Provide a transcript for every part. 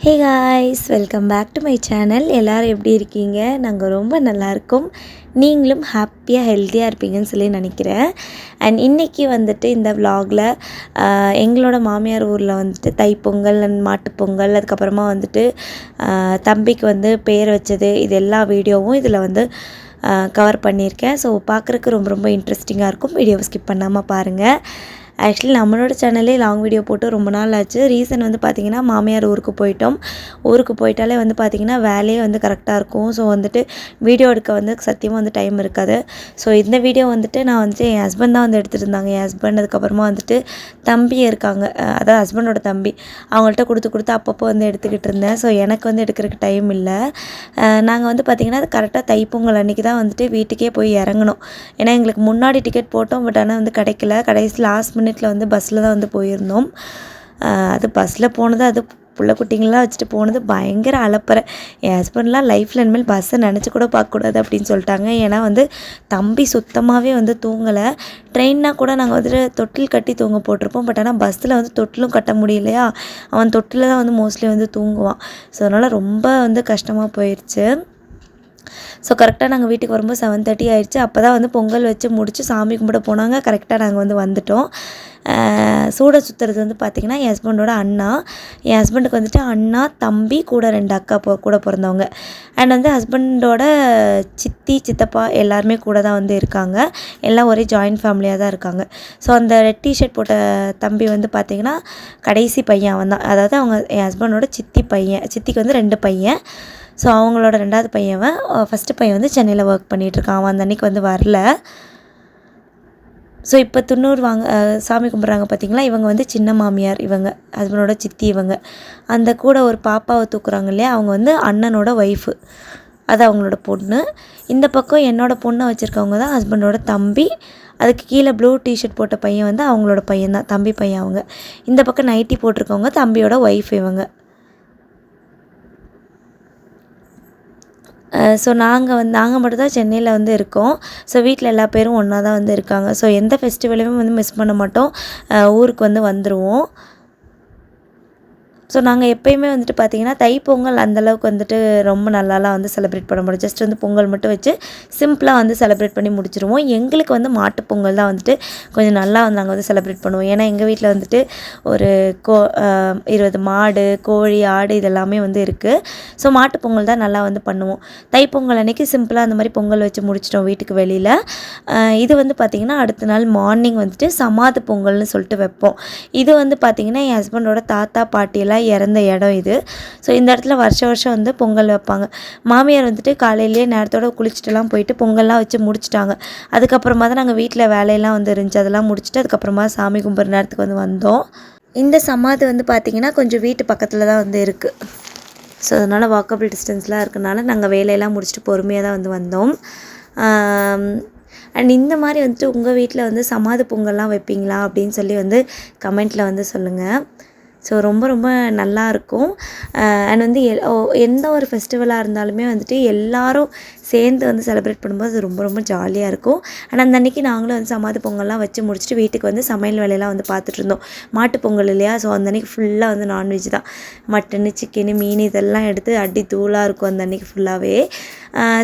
Hey guys, welcome back to my channel. எல்லோரும் எப்படி இருக்கீங்க? நாங்கள் ரொம்ப நல்லாயிருக்கோம். நீங்களும் ஹாப்பியாக ஹெல்த்தியாக இருப்பீங்கன்னு சொல்லி நினைக்கிறேன். அண்ட் இன்றைக்கி வந்துட்டு இந்த விலாகில் எங்களோட மாமியார் ஊரில் வந்துட்டு தைப்பொங்கல் அண்ட் மாட்டுப்பொங்கல், அதுக்கப்புறமா வந்துட்டு தம்பிக்கு வந்து பேர் வச்சது, இது எல்லா வீடியோவும் இதில் வந்து கவர் பண்ணியிருக்கேன். ஸோ பார்க்குறக்கு ரொம்ப ரொம்ப இன்ட்ரெஸ்டிங்காக இருக்கும். வீடியோவை ஸ்கிப் பண்ணாமல் பாருங்கள். ஆக்சுவலி நம்மளோட சேனல்லே லாங் வீடியோ போட்டு ரொம்ப நாள் ஆச்சு. ரீசன் வந்து பார்த்திங்கன்னா, மாமியார் ஊருக்கு போயிட்டோம். ஊருக்கு போயிட்டாலே வந்து பார்த்திங்கன்னா வேலையே வந்து கரெக்டாக இருக்கும். ஸோ வந்துட்டு வீடியோ எடுக்க வந்து சத்தியமாக வந்து டைம் இருக்காது. ஸோ இந்த வீடியோ வந்துட்டு நான் வந்துட்டு என் ஹஸ்பண்ட் தான் வந்து எடுத்துகிட்டு இருந்தாங்க. என் ஹஸ்பண்ட் அதுக்கப்புறமா வந்துட்டு தம்பி இருக்காங்க, அதாவது ஹஸ்பண்டோட தம்பி, அவங்கள்ட்ட கொடுத்து அப்பப்போ வந்து எடுத்துக்கிட்டு இருந்தேன். ஸோ எனக்கு வந்து எடுக்கிறதுக்கு டைம் இல்லை. நாங்கள் வந்து பார்த்திங்கன்னா அது கரெக்டாக தைப்பொங்கல் அன்றைக்கி தான் வந்துட்டு வீட்டுக்கே போய் இறங்கணும். ஏன்னா எங்களுக்கு முன்னாடி டிக்கெட் போட்டோம், பட் ஆனால் வந்து கிடைக்கல. கடைசி லாஸ்ட் மினிட்ல வந்து பஸ்ஸில் தான் வந்து போயிருந்தோம். அது பஸ்ஸில் போனது, அது புள்ள குட்டிங்களாம் வச்சுட்டு போனது பயங்கர அலப்பறை. என் ஹஸ்பண்ட்லாம் லைஃப்பில் இனிமேல் பஸ்ஸை நினச்சி கூட பார்க்கக்கூடாது அப்படின்னு சொல்லிட்டாங்க. ஏன்னா வந்து தம்பி சுத்தமாகவே வந்து தூங்கலை. ட்ரெயின்னா கூட நாங்கள் வந்துட்டு தொட்டில் கட்டி தூங்க போட்டிருப்போம். பட் ஆனால் பஸ்ஸில் வந்து தொட்டிலும் கட்ட முடியலையா, அவன் தொட்டில் தான் வந்து மோஸ்ட்லி வந்து தூங்குவான். ஸோ அதனால் ரொம்ப வந்து கஷ்டமாக போயிடுச்சு. ஸோ கரெக்டாக நாங்கள் வீட்டுக்கு வரும்போது 7:30 ஆயிடுச்சு. அப்போ தான் வந்து பொங்கல் வச்சு முடித்து சாமி கும்பிட போனாங்க. கரெக்டாக நாங்கள் வந்து வந்துவிட்டோம். சூட சுற்றுறது வந்து பார்த்திங்கன்னா என் ஹஸ்பண்டோட அண்ணா. என் ஹஸ்பண்டுக்கு வந்துட்டு அண்ணா, தம்பி, கூட 2 அக்கா கூட பிறந்தவங்க. அண்ட் வந்து ஹஸ்பண்டோட சித்தி, சித்தப்பா எல்லாருமே கூட தான் வந்து இருக்காங்க. எல்லாம் ஒரே ஜாயின்ட் ஃபேமிலியாக தான் இருக்காங்க. ஸோ அந்த ரெட் டிஷர்ட் போட்ட தம்பி வந்து பார்த்திங்கன்னா கடைசி பையன் அவன் தான். அதாவது அவங்க என் ஹஸ்பண்டோட சித்தி பையன். சித்திக்கு வந்து 2 பையன். ஸோ அவங்களோட 2வது பையன், ஃபஸ்ட்டு பையன் வந்து சென்னையில் ஒர்க் பண்ணிகிட்ருக்கான். அவன் அந்த அன்றைக்கி வந்து வரல. ஸோ இப்போ துன்னூர் சாமி கும்பிட்றாங்க பார்த்திங்களா, இவங்க வந்து சின்ன மாமியார், இவங்க ஹஸ்பண்டோட சித்தி. இவங்க அந்த கூட ஒரு பாப்பாவை தூக்குறாங்க இல்லையா, அவங்க வந்து அண்ணனோட ஒய்ஃபு, அது அவங்களோட பொண்ணு. இந்த பக்கம் என்னோடய பொண்ணை வச்சுருக்கவங்க தான் ஹஸ்பண்டோட தம்பி. அதுக்கு கீழே ப்ளூ டிஷர்ட் போட்ட பையன் வந்து அவங்களோட பையன் தான், தம்பி பையன் அவங்க. இந்த பக்கம் நைட்டி போட்டிருக்கவங்க தம்பியோட ஒய்ஃப் இவங்க. ஸோ நாங்கள் மட்டும் தான் சென்னையில் வந்து இருக்கோம். ஸோ வீட்டில் எல்லா பேரும் ஒன்றா தான் வந்து இருக்காங்க. ஸோ எந்த ஃபெஸ்டிவலுமே வந்து மிஸ் பண்ண மாட்டோம். ஊருக்கு வந்து வந்துடுவோம். ஸோ நாங்கள் எப்போயுமே வந்துட்டு பார்த்திங்கன்னா தைப்பொங்கல் அந்தளவுக்கு வந்துட்டு ரொம்ப நல்லாலாம் வந்து செலிப்ரேட் பண்ண முடியும். ஜஸ்ட் வந்து பொங்கல் மட்டும் வச்சு சிம்பிளாக வந்து செலிப்ரேட் பண்ணி முடிச்சிடுவோம். எங்களுக்கு வந்து மாட்டுப்பொங்கல் தான் வந்துட்டு கொஞ்சம் நல்லா வந்து நாங்கள் வந்து செலிப்ரேட் பண்ணுவோம். ஏன்னா எங்கள் வீட்டில் வந்துட்டு ஒரு 20 மாடு, கோழி, ஆடு இதெல்லாமே வந்து இருக்குது. ஸோ மாட்டுப்பொங்கல் தான் நல்லா வந்து பண்ணுவோம். தைப்பொங்கல் அன்றைக்கி சிம்பிளாக அந்த மாதிரி பொங்கல் வச்சு முடிச்சிட்டோம் வீட்டுக்கு வெளியில். இது வந்து பார்த்திங்கன்னா அடுத்த நாள் மார்னிங் வந்துட்டு சமாது பொங்கல்னு சொல்லிட்டு வைப்போம். இது வந்து பார்த்திங்கன்னா என் ஹஸ்பண்டோட தாத்தா பாட்டியெல்லாம் இறந்த இடம் இது. ஸோ இந்த இடத்துல வருஷம் வந்து பொங்கல் வைப்பாங்க. மாமியார் வந்துட்டு காலையிலேயே நேரத்தோடு குளிச்சுட்டுலாம் போயிட்டு பொங்கல்லாம் வச்சு முடிச்சிட்டாங்க. அதுக்கப்புறமா தான் நாங்கள் வீட்டில் வேலையெல்லாம் வந்து இருந்துச்சு, அதெல்லாம் முடிச்சுட்டு அதுக்கப்புறமா சாமி கும்பிட்ற நேரத்துக்கு வந்து வந்தோம். இந்த சமாதி வந்து பார்த்திங்கன்னா கொஞ்சம் வீட்டு பக்கத்தில் தான் வந்து இருக்குது. ஸோ அதனால் வாக்கபிள் டிஸ்டன்ஸ்லாம் இருக்கனால நாங்கள் வேலையெல்லாம் முடிச்சுட்டு பொறுமையாக தான் வந்து வந்தோம். அண்ட் இந்த மாதிரி வந்துட்டு உங்கள் வீட்டில் வந்து சமாதி பொங்கல்லாம் வைப்பீங்களா அப்படின்னு சொல்லி வந்து கமெண்ட்டில் வந்து சொல்லுங்கள். ஸோ ரொம்ப ரொம்ப நல்லாயிருக்கும். அண்ட் வந்து எந்த ஒரு ஃபெஸ்டிவலாக இருந்தாலுமே வந்துட்டு எல்லோரும் சேர்ந்து வந்து செலிப்ரேட் பண்ணும்போது அது ரொம்ப ரொம்ப ஜாலியாக இருக்கும். அண்ட் அந்த அன்றைக்கி நாங்களும் வந்து சமாதி பொங்கல்லாம் வச்சு முடிச்சுட்டு வீட்டுக்கு வந்து சமையல் வேலையெல்லாம் வந்து பார்த்துட்ருந்தோம். மாட்டு பொங்கல் இல்லையா, ஸோ அந்த அன்றைக்கி ஃபுல்லாக வந்து நான்வெஜ் தான். மட்டனு, சிக்கனு, மீன் இதெல்லாம் எடுத்து அடி தூளாக இருக்கும் அந்த அன்றைக்கி ஃபுல்லாகவே.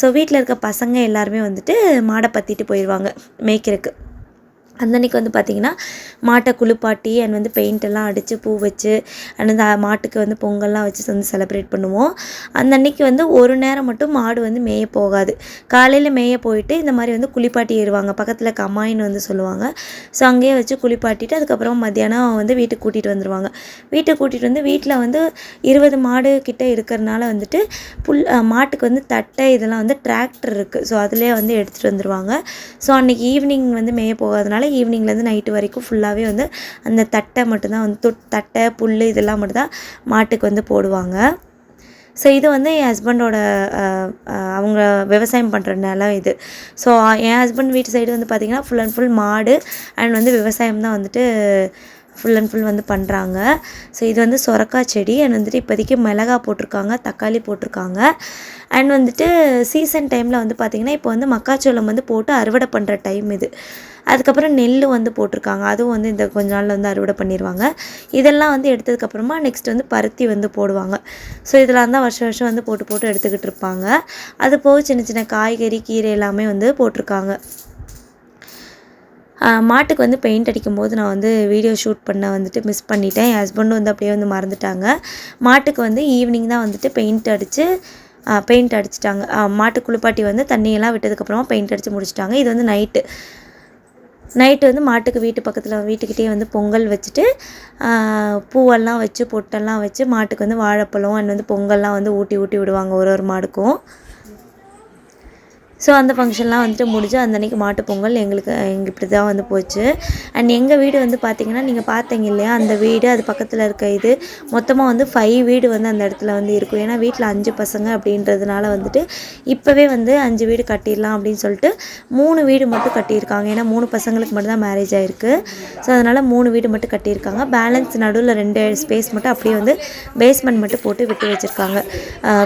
ஸோ வீட்டில் இருக்க பசங்க எல்லாருமே வந்துட்டு மாடை பற்றிட்டு போயிடுவாங்க மேய்க்கிறதுக்கு. அந்த அன்றைக்கி வந்து பார்த்திங்கன்னா மாட்டை குளிப்பாட்டி அண்ட் வந்து பெயிண்டெல்லாம் அடித்து பூ வச்சு அண்ட் வந்து மாட்டுக்கு வந்து பொங்கல்லாம் வச்சு வந்து செலிப்ரேட் பண்ணுவோம். அந்த அன்றைக்கி வந்து ஒரு நேரம் மட்டும் மாடு வந்து மேய போகாது. காலையில் மேய போயிட்டு இந்த மாதிரி வந்து குளிப்பாட்டி ஏறுவாங்க. பக்கத்தில் கமாயின்னு வந்து சொல்லுவாங்க. ஸோ அங்கேயே வச்சு குளிப்பாட்டிட்டு அதுக்கப்புறம் மத்தியானம் வந்து வீட்டுக்கு கூட்டிகிட்டு வந்துடுவாங்க. வீட்டுக்கு கூட்டிகிட்டு வந்து வீட்டில் வந்து 20 மாடு கிட்டே இருக்கிறனால வந்துட்டு மாட்டுக்கு வந்து தட்டை இதெல்லாம் வந்து டிராக்டர் இருக்குது. ஸோ அதிலே வந்து எடுத்துகிட்டு வந்துடுவாங்க. ஸோ அன்றைக்கி ஈவினிங் வந்து மேய போகாதனால ஈவினிங்லேருந்து நைட்டு வரைக்கும் ஃபுல்லாகவே வந்து அந்த தட்டை மட்டும்தான் வந்து தட்டை, புல் இதெல்லாம் மட்டும்தான் மாட்டுக்கு வந்து போடுவாங்க. ஸோ இது வந்து என் ஹஸ்பண்டோட அவங்க விவசாயம் பண்ணுற நிலம் இது. ஸோ என் ஹஸ்பண்ட் வீட்டு சைடு வந்து பார்த்திங்கன்னா ஃபுல் அண்ட் ஃபுல் மாடு அண்ட் வந்து விவசாயம் தான் வந்துட்டு ஃபுல் அண்ட் ஃபுல் வந்து பண்ணுறாங்க. ஸோ இது வந்து சொரக்காய் செடி அண்ட் வந்துட்டு இப்போதைக்கு மிளகா போட்டிருக்காங்க, தக்காளி போட்டிருக்காங்க. அண்ட் வந்துட்டு சீசன் டைமில் வந்து பார்த்திங்கன்னா இப்போ வந்து மக்காச்சோளம் வந்து போட்டு அறுவடை பண்ணுற டைம் இது. அதுக்கப்புறம் நெல் வந்து போட்டிருக்காங்க, அதுவும் வந்து இந்த கொஞ்ச நாளில் வந்து அறுவடை பண்ணிடுவாங்க. இதெல்லாம் வந்து எடுத்ததுக்கப்புறமா நெக்ஸ்ட் வந்து பருத்தி வந்து போடுவாங்க. ஸோ இதெல்லாம் தான் வருஷம் வருஷம் வந்து போட்டு போட்டு எடுத்துக்கிட்டு இருப்பாங்க. அது போக சின்ன சின்ன காய்கறி கீரை எல்லாமே வந்து போட்டிருக்காங்க. மாட்டுக்கு வந்து பெயிண்ட் அடிக்கும்போது நான் வந்து வீடியோ ஷூட் பண்ண வந்துட்டு மிஸ் பண்ணிட்டேன். என் ஹஸ்பண்டும் வந்து அப்படியே வந்து மறந்துட்டாங்க. மாட்டுக்கு வந்து ஈவினிங் தான் வந்துட்டு பெயிண்ட் அடிச்சிட்டாங்க. மாட்டு குளிப்பாட்டி வந்து தண்ணியெல்லாம் விட்டதுக்கப்புறமா பெயிண்ட் அடித்து முடிச்சிட்டாங்க. இது வந்து நைட்டு வந்து மாட்டுக்கு வீட்டுக்கிட்டே வந்து பொங்கல் வச்சுட்டு பூவெல்லாம் வச்சு பொட்டெல்லாம் வச்சு மாட்டுக்கு வந்து வாழைப்பழம் அண்ட் வந்து பொங்கல்லாம் வந்து ஊட்டி விடுவாங்க ஒரு மாடுக்கும். ஸோ அந்த ஃபங்க்ஷன்லாம் வந்துட்டு முடிஞ்சு அன்றைக்கி மாட்டு பொங்கல் எங்களுக்கு இப்படி தான் வந்து போச்சு. அண்ட் எங்கள் வீடு வந்து பார்த்திங்கன்னா நீங்கள் பார்த்தீங்க இல்லையா, அந்த வீடு அது பக்கத்தில் இருக்க இது மொத்தமாக வந்து 5 வீடு வந்து அந்த இடத்துல வந்து இருக்கும். ஏன்னா வீட்டில் 5 பசங்க அப்படின்றதுனால வந்துட்டு இப்போவே வந்து 5 வீடு கட்டிடலாம் அப்படின்னு சொல்லிட்டு 3 வீடு மட்டும் கட்டியிருக்காங்க. ஏன்னா 3 பசங்களுக்கு மட்டும் தான் மேரேஜ் ஆகிருக்கு. ஸோ அதனால் 3 வீடு மட்டும் கட்டியிருக்காங்க. பேலன்ஸ் நடுவில் 2 ஸ்பேஸ் மட்டும் அப்படியே வந்து பேஸ்மெண்ட் மட்டும் போட்டு விட்டு வச்சுருக்காங்க.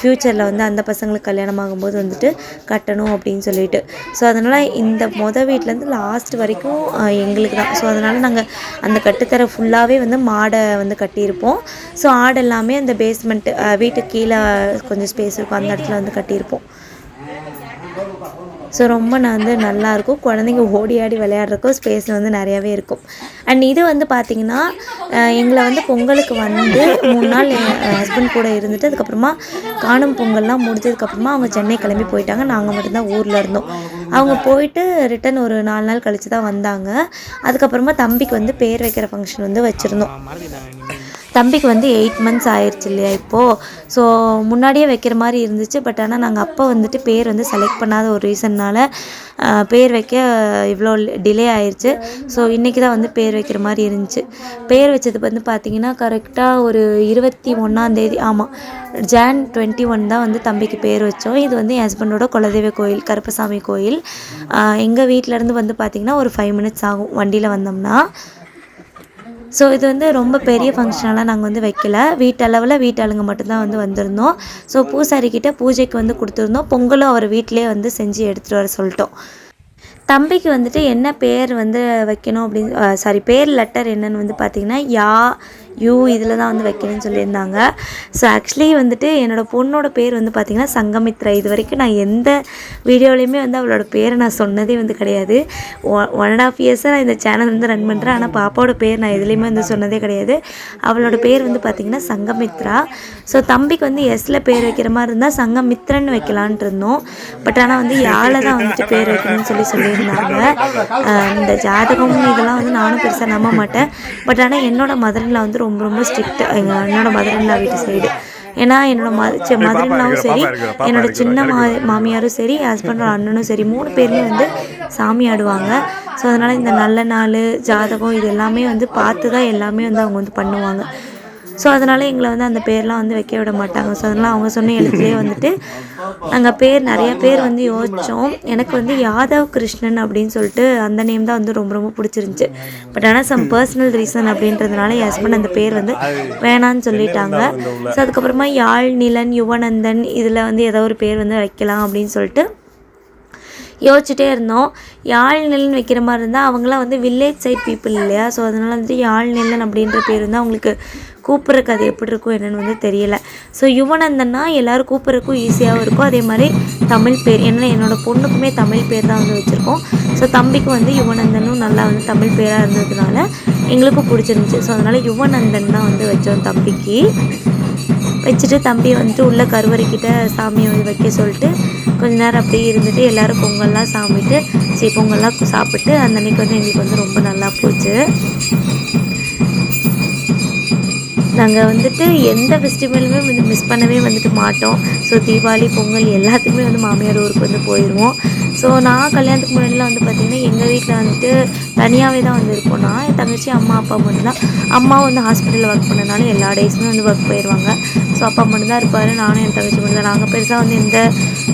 ஃப்யூச்சரில் வந்து அந்த பசங்களுக்கு கல்யாணம் ஆகும்போது வந்துட்டு கட்டணும் அப்படின்னு சொல்லிட்டு. ஸோ அதனால் இந்த வீட்டிலேருந்து லாஸ்ட் வரைக்கும் எங்களுக்கு தான். ஸோ அதனால் நாங்கள் அந்த கட்டுத்தர ஃபுல்லாகவே வந்து மாடை வந்து கட்டியிருப்போம். ஸோ ஆடு எல்லாமே அந்த பேஸ்மெண்ட்டு வீட்டுக்கு கீழே கொஞ்சம் ஸ்பேஸ் இருக்கும், அந்த இடத்துல வந்து கட்டியிருப்போம். ஸோ ரொம்ப வந்து நல்லாயிருக்கும். குழந்தைங்க ஓடி ஆடி விளையாடுறக்கும் ஸ்பேஸ் வந்து நிறையாவே இருக்கும். அண்ட் இது வந்து பார்த்திங்கன்னா எங்களை வந்து பொங்கலுக்கு வந்து 3 நாள் என் ஹஸ்பண்ட் கூட இருந்துட்டு அதுக்கப்புறமா காணும் பொங்கல்லாம் முடிஞ்சதுக்கப்புறமா அவங்க சென்னை கிளம்பி போயிட்டாங்க. நாங்கள் மட்டும்தான் ஊரில் இருந்தோம். அவங்க போயிட்டு ரிட்டன் ஒரு 4 நாள் கழித்து தான் வந்தாங்க. அதுக்கப்புறமா தம்பிக்கு வந்து பேர் வைக்கிற ஃபங்க்ஷன் வந்து வச்சுருந்தோம். தம்பிக்கு வந்து 8 மந்த்ஸ் ஆயிடுச்சு இல்லையா இப்போது. ஸோ முன்னாடியே வைக்கிற மாதிரி இருந்துச்சு. பட் ஆனால் நாங்கள் அப்போ வந்துட்டு பேர் வந்து செலக்ட் பண்ணாத ஒரு ரீசன்னால் பேர் வைக்க இவ்வளோ டிலே ஆயிடுச்சு. ஸோ இன்றைக்கி தான் வந்து பேர் வைக்கிற மாதிரி இருந்துச்சு. பேர் வச்சது வந்து பார்த்திங்கன்னா கரெக்டாக ஒரு 21 ஆமாம், Jan 21 தான் வந்து தம்பிக்கு பேர் வச்சோம். இது வந்து என் ஹஸ்பண்டோட குலதெய்வ கோயில், கருப்பசாமி கோயில். எங்கள் வீட்டிலேருந்து வந்து பார்த்திங்கன்னா ஒரு 5 மினிட்ஸ் ஆகும் வண்டியில் வந்தோம்னா. ஸோ இது வந்து ரொம்ப பெரிய ஃபங்க்ஷனெல்லாம் நாங்கள் வந்து வைக்கல. வீட்டாளுங்க மட்டும்தான் வந்து வந்திருந்தோம். ஸோ பூசாரிக்கிட்ட பூஜைக்கு வந்து கொடுத்துருந்தோம். பொங்கலும் அவர் வீட்டிலே வந்து செஞ்சு எடுத்துகிட்டு வர சொல்லிட்டோம். தம்பிக்கு வந்துட்டு என்ன பேர் வந்து வைக்கணும் அப்படின்னு பேர் லெட்டர் என்னன்னு வந்து பார்த்திங்கன்னா இதில் தான் வந்து வைக்கணும்னு சொல்லியிருந்தாங்க. ஸோ ஆக்சுவலி வந்துட்டு என்னோடய பொண்ணோட பேர் வந்து பார்த்திங்கன்னா சங்கமித்ரா. இது வரைக்கும் நான் எந்த வீடியோலையுமே வந்து அவளோட பேரை நான் சொன்னதே வந்து கிடையாது. 1.5 இயர்ஸாக நான் இந்த சேனல் வந்து ரன் பண்ணுறேன். ஆனால் பாப்பாவோட பேர் நான் எதுலேயுமே வந்து சொன்னதே கிடையாது. அவளோட பேர் வந்து பார்த்திங்கன்னா சங்கமித்ரா. ஸோ தம்பிக்கு வந்து எஸ்ல பேர் வைக்கிற மாதிரி இருந்தால் சங்கமித்ரன்னு வைக்கலான்ட்டு இருந்தோம். பட் ஆனால் வந்து யாழை தான் வந்துட்டு பேர் வைக்கணும்னு சொல்லியிருந்தாங்க. இந்த ஜாதகம் இதெல்லாம் வந்து நானும் பெருசாக நம்ப மாட்டேன். பட் ஆனால் என்னோட மதரின்ல வந்து ரொம்ப ஸ்ட்ரிக்ட். என்னோட மதரின்லா வீட்டு சைடு. ஏன்னா என்னோட மதரின்லாவும் சரி, என்னோட சின்ன மாமியாரும் சரி, ஹஸ்பண்டோட அண்ணனும் சரி, 3 பேருமே வந்து சாமி ஆடுவாங்க. ஸோ அதனால் இந்த நல்ல நாள் ஜாதகம் இது எல்லாமே வந்து பார்த்து தான் எல்லாமே வந்து அவங்க வந்து பண்ணுவாங்க. ஸோ அதனால் எங்களை வந்து அந்த பேர்லாம் வந்து வைக்க விட மாட்டாங்க. ஸோ அதனால் அவங்க சொன்ன எழுத்துலேயே வந்துட்டு நாங்கள் நிறைய பேர் வந்து யோசித்தோம். எனக்கு வந்து யாதவ் கிருஷ்ணன் அப்படின்னு சொல்லிட்டு அந்த நேம் தான் வந்து ரொம்ப பிடிச்சிருந்துச்சி. பட் ஆனால் சம் பர்சனல் ரீசன் அப்படின்றதுனால என் ஹஸ்பண்ட் அந்த பேர் வந்து வேணான்னு சொல்லிட்டாங்க. ஸோ அதுக்கப்புறமா யாழ், நிலன், யுவநந்தன் இதில் வந்து ஏதோ ஒரு பேர் வந்து வைக்கலாம் அப்படின்னு சொல்லிட்டு யோசிச்சுட்டே இருந்தோம். யாழ் நெல்லன் வைக்கிற மாதிரி இருந்தால் அவங்களாம் வந்து வில்லேஜ் சைட் பீப்புள் இல்லையா. ஸோ அதனால் வந்துட்டு யாழ் நெல்லன் அப்படின்ற பேர் வந்து அவங்களுக்கு கூப்பிட்றக்கு அது எப்படி இருக்கும் என்னென்னு வந்து தெரியலை. ஸோ யுவநந்தன்னா எல்லோரும் கூப்பிட்றக்கும் ஈஸியாகவும் இருக்கும். அதே மாதிரி தமிழ் பேர் என்னோடய பொண்ணுக்குமே தமிழ் பேர் தான் வந்து வச்சுருக்கோம். ஸோ தம்பிக்கு வந்து யுவநந்தனும் நல்லா வந்து தமிழ் பேராக இருந்ததுனால எங்களுக்கும் பிடிச்சிருந்துச்சி. ஸோ அதனால் யுவநந்தன் தான் வந்து வச்சோம் தம்பிக்கு. வச்சுட்டு தம்பியை வந்துட்டு உள்ளே கருவறைக்கிட்ட சாமியை வந்து வைக்க சொல்லிட்டு கொஞ்ச நேரம் அப்படியே இருந்துட்டு எல்லோரும் பொங்கல்லாம் பொங்கல்லாம் சாப்பிட்டு அந்த அன்றைக்கி வந்து எங்களுக்கு வந்து ரொம்ப நல்லா போச்சு. நாங்கள் வந்துட்டு எந்த ஃபெஸ்டிவலுமே வந்து மிஸ் பண்ணவே வந்துட்டு மாட்டோம். ஸோ தீபாவளி, பொங்கல் எல்லாத்துக்குமே வந்து மாமியார் ஊருக்கு வந்து போயிடுவோம். ஸோ நான் கல்யாணத்துக்கு முன்னாடிலாம் வந்து பார்த்திங்கன்னா எங்கள் வீட்டில் வந்துட்டு தனியாகவே தான் வந்து இருப்போம். நான் என் தங்கச்சி, அம்மா, அப்பா மட்டும்தான். அம்மாவும் வந்து ஹாஸ்பிட்டலில் ஒர்க் பண்ணனால எல்லா டேஸுமே வந்து ஒர்க் போயிடுவாங்க. ஸோ அப்பா மட்டும்தான் இருப்பார். நானும் என் தங்கச்சி மட்டும்தான். நாங்கள் பெருசாக வந்து எந்த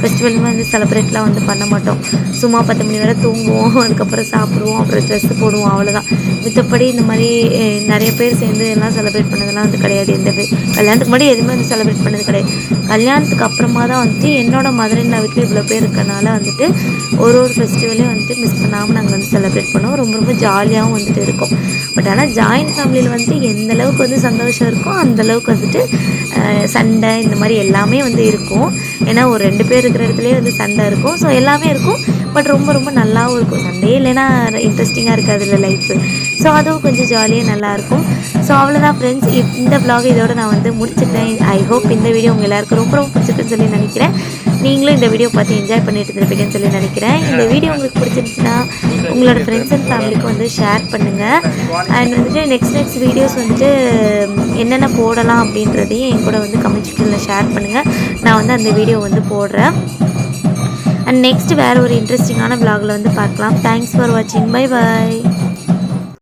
ஃபெஸ்டிவலுமே வந்து செலிப்ரேட்லாம் வந்து பண்ண மாட்டோம். சும்மா 10 மணி வரை தூங்குவோம், அதுக்கப்புறம் சாப்பிடுவோம், அப்புறம் ட்ரெஸ்ஸு போடுவோம், அவ்வளோதான். மித்தபடி இந்த மாதிரி நிறைய பேர் சேர்ந்து எல்லாம் செலிப்ரேட் பண்ணதெல்லாம் வந்து கிடையாது. கல்யாணத்துக்கு முன்னாடி எதுவுமே வந்து செலிப்ரேட் பண்ணது கிடையாது. கல்யாணத்துக்கு அப்புறமா தான் வந்துட்டு என்னோட மதுரையில் வீட்டில் இவ்வளோ பேர் இருக்கனால வந்துட்டு ஒரு ஃபெஸ்டிவலையும் வந்துட்டு மிஸ் பண்ணாமல் நாங்கள் வந்து செலிப்ரேட் பண்ணுவோம். ரொம்ப ரொம்ப ஜாலியாகவும் வந்துட்டு இருக்கும். பட் ஆனால் ஜாயின்ட் ஃபேமிலியில் வந்துட்டு எந்த அளவுக்கு வந்து சந்தோஷம் இருக்கோ அந்தளவுக்கு வந்துட்டு சண்டை இந்த மாதிரி எல்லாமே வந்து இருக்கும். ஏன்னா ஒரு 2 பேர் இருக்கிற இடத்துலேயே வந்து சண்டை இருக்கும். ஸோ எல்லாமே இருக்கும். பட் ரொம்ப ரொம்ப நல்லாவும் இருக்கும். சண்டையே இல்லைன்னா இன்ட்ரெஸ்டிங்காக இருக்காது இல்லை லைஃபு. ஸோ அதுவும் கொஞ்சம் ஜாலியாக நல்லாயிருக்கும். ஸோ அவ்வளோதான் ஃப்ரெண்ட்ஸ், இந்த vlog இதோட நான் வந்து முடிச்சுட்டேன். ஐ ஹோப் இந்த வீடியோ உங்கள் எல்லாருக்கும் ரொம்ப ரொம்ப பிடிச்சிருக்குன்னு சொல்லி நினைக்கிறேன். நீங்களும் இந்த வீடியோ பார்த்து என்ஜாய் பண்ணிட்டு இருந்திருப்பீங்கன்னு சொல்லி நினைக்கிறேன். இந்த வீடியோ உங்களுக்கு பிடிச்சிருந்துச்சுன்னா உங்களோட ஃப்ரெண்ட்ஸ் அண்ட் ஃபேமிலிக்கு வந்து ஷேர் பண்ணுங்கள். அண்ட் வந்துட்டு நெக்ஸ்ட் வீடியோஸ் வந்துட்டு என்னென்ன போடலாம் அப்படின்றதையும் என் கூட வந்து கமெண்ட் செக்ஷனில் ஷேர் பண்ணுங்கள். நான் வந்து அந்த வீடியோ வந்து போடுறேன். அண்ட் நெக்ஸ்ட் வேறு ஒரு இன்ட்ரெஸ்டிங்கான vlogல வந்து பார்க்கலாம். தேங்க்ஸ் ஃபார் வாட்சிங். Bye bye.